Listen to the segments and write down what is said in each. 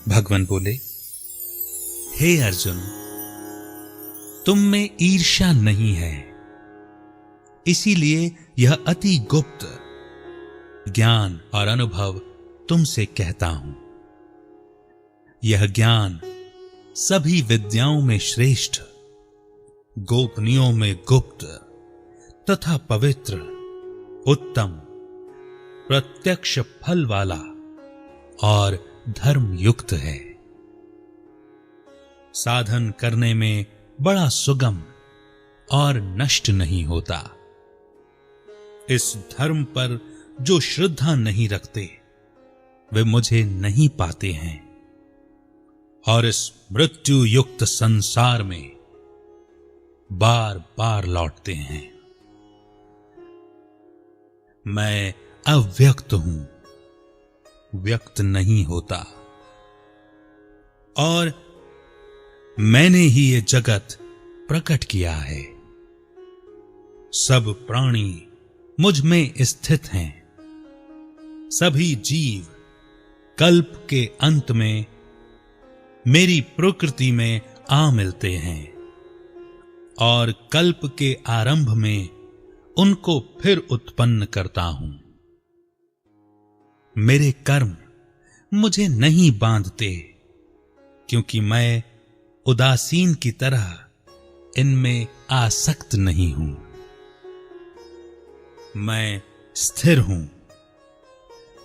भगवान बोले, हे अर्जुन, तुम में ईर्ष्या नहीं है, इसीलिए यह अति गुप्त ज्ञान और अनुभव तुमसे कहता हूं। यह ज्ञान सभी विद्याओं में श्रेष्ठ, गोपनीयों में गुप्त तथा पवित्र, उत्तम, प्रत्यक्ष फल वाला और धर्म युक्त है। साधन करने में बड़ा सुगम और नष्ट नहीं होता। इस धर्म पर जो श्रद्धा नहीं रखते वे मुझे नहीं पाते हैं और इस मृत्यु युक्त संसार में बार बार लौटते हैं। मैं अव्यक्त हूं, व्यक्त नहीं होता, और मैंने ही ये जगत प्रकट किया है। सब प्राणी मुझ में स्थित हैं। सभी जीव कल्प के अंत में मेरी प्रकृति में आ मिलते हैं और कल्प के आरंभ में उनको फिर उत्पन्न करता हूं। मेरे कर्म मुझे नहीं बांधते, क्योंकि मैं उदासीन की तरह इनमें आसक्त नहीं हूं। मैं स्थिर हूं।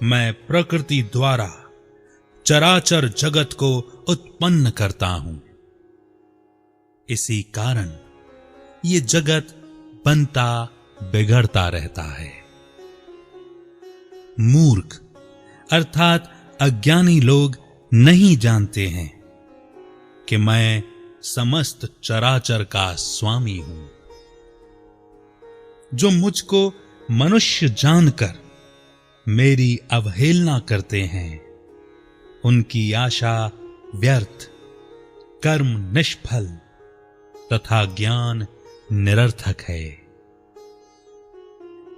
मैं प्रकृति द्वारा चराचर जगत को उत्पन्न करता हूं। इसी कारण ये जगत बनता बिगड़ता रहता है। मूर्ख अर्थात अज्ञानी लोग नहीं जानते हैं कि मैं समस्त चराचर का स्वामी हूं। जो मुझको मनुष्य जानकर मेरी अवहेलना करते हैं, उनकी आशा व्यर्थ, कर्म निष्फल तथा ज्ञान निरर्थक है।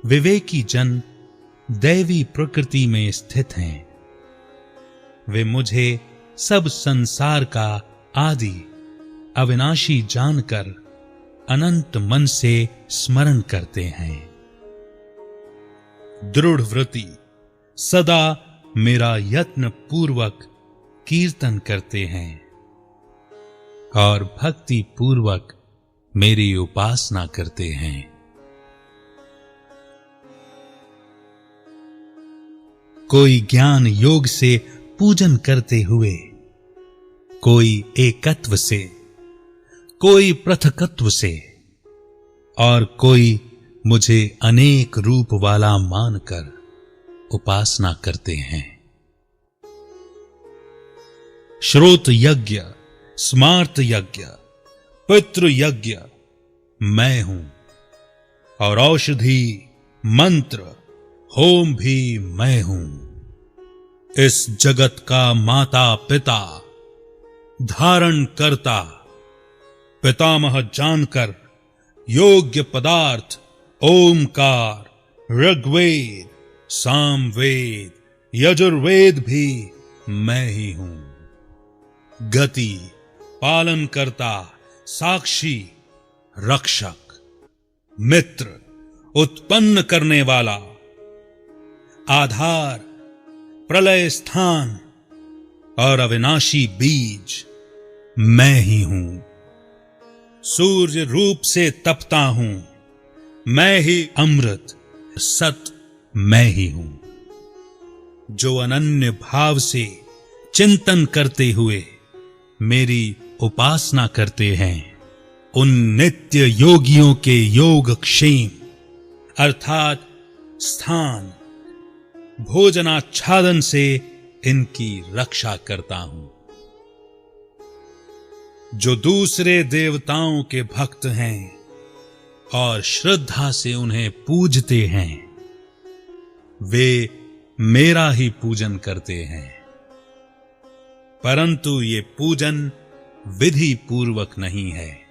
विवेकी जन दैवी प्रकृति में स्थित हैं। वे मुझे सब संसार का आदि अविनाशी जानकर अनंत मन से स्मरण करते हैं। दृढ़ व्रति सदा मेरा यत्न पूर्वक कीर्तन करते हैं और भक्ति पूर्वक मेरी उपासना करते हैं। कोई ज्ञान योग से पूजन करते हुए, कोई एकत्व से, कोई पृथकत्व से और कोई मुझे अनेक रूप वाला मानकर उपासना करते हैं। श्रोत यज्ञ, स्मार्त यज्ञ, पितृ यज्ञ मैं हूं, और औषधि, मंत्र, होम भी मैं हूं। इस जगत का माता पिता, धारण करता, पितामह जानकर योग्य पदार्थ ओमकार, ऋग्वेद, सामवेद, यजुर्वेद भी मैं ही हूं। गति, पालन करता, साक्षी, रक्षक, मित्र, उत्पन्न करने वाला, आधार, प्रलय स्थान और अविनाशी बीज मैं ही हूं। सूर्य रूप से तपता हूं, मैं ही अमृत, सत मैं ही हूं। जो अनन्य भाव से चिंतन करते हुए मेरी उपासना करते हैं, उन नित्य योगियों के योगक्षेम अर्थात स्थान, भोजनाच्छादन से इनकी रक्षा करता हूं। जो दूसरे देवताओं के भक्त हैं और श्रद्धा से उन्हें पूजते हैं, वे मेरा ही पूजन करते हैं, परंतु ये पूजन विधि पूर्वक नहीं है।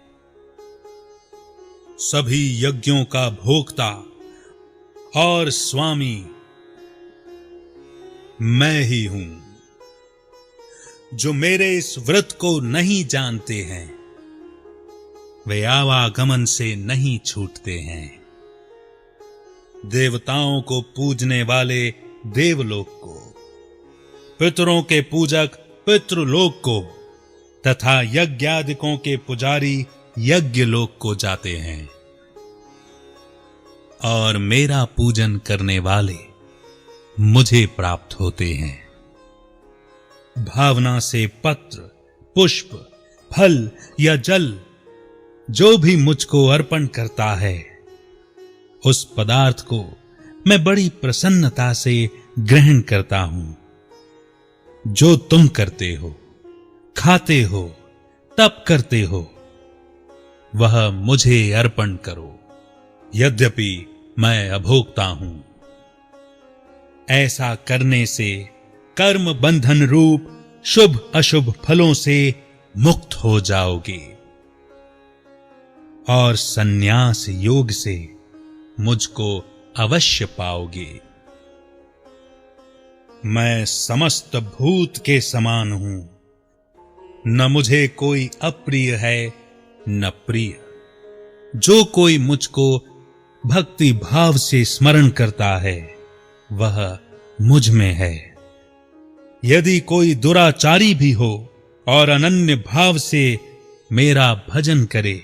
सभी यज्ञों का भोक्ता और स्वामी मैं ही हूं। जो मेरे इस व्रत को नहीं जानते हैं, वे आवागमन से नहीं छूटते हैं। देवताओं को पूजने वाले देवलोक को, पितरों के पूजक पितृलोक को तथा यज्ञादिकों के पुजारी यज्ञलोक को जाते हैं, और मेरा पूजन करने वाले मुझे प्राप्त होते हैं। भावना से पत्र, पुष्प, फल या जल जो भी मुझको अर्पण करता है, उस पदार्थ को मैं बड़ी प्रसन्नता से ग्रहण करता हूं। जो तुम करते हो, खाते हो, तप करते हो, वह मुझे अर्पण करो, यद्यपि मैं अभोक्ता हूं। ऐसा करने से कर्म बंधन रूप शुभ अशुभ फलों से मुक्त हो जाओगे और संन्यास योग से मुझको अवश्य पाओगे। मैं समस्त भूत के समान हूं, न मुझे कोई अप्रिय है न प्रिय। जो कोई मुझको भक्ति भाव से स्मरण करता है, वह मुझ में है। यदि कोई दुराचारी भी हो और अनन्य भाव से मेरा भजन करे,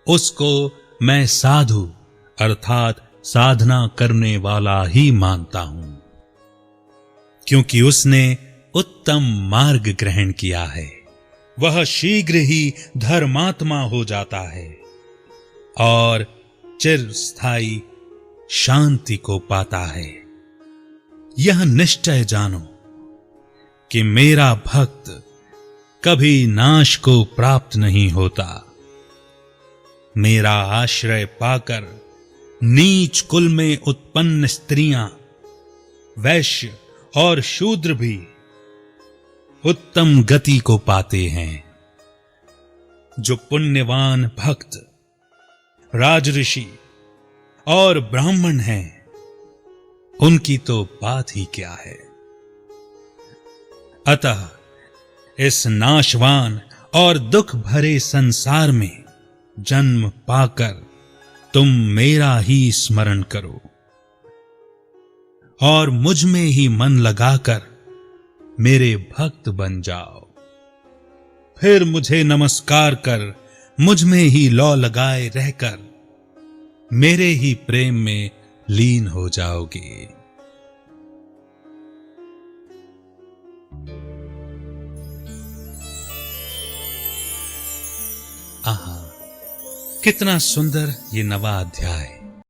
उसको मैं साधु अर्थात साधना करने वाला ही मानता हूं, क्योंकि उसने उत्तम मार्ग ग्रहण किया है। वह शीघ्र ही धर्मात्मा हो जाता है और चिरस्थायी शांति को पाता है। यह निश्चय जानो कि मेरा भक्त कभी नाश को प्राप्त नहीं होता। मेरा आश्रय पाकर नीच कुल में उत्पन्न स्त्रियां, वैश्य और शूद्र भी उत्तम गति को पाते हैं। जो पुण्यवान भक्त, राजऋषि और ब्राह्मण हैं, उनकी तो बात ही क्या है। अतः इस नाशवान और दुख भरे संसार में जन्म पाकर तुम मेरा ही स्मरण करो और मुझ में ही मन लगाकर मेरे भक्त बन जाओ। फिर मुझे नमस्कार कर मुझ में ही लौ लगाए रहकर मेरे ही प्रेम में लीन हो जाओगे। आहा, कितना सुंदर ये नवा अध्याय।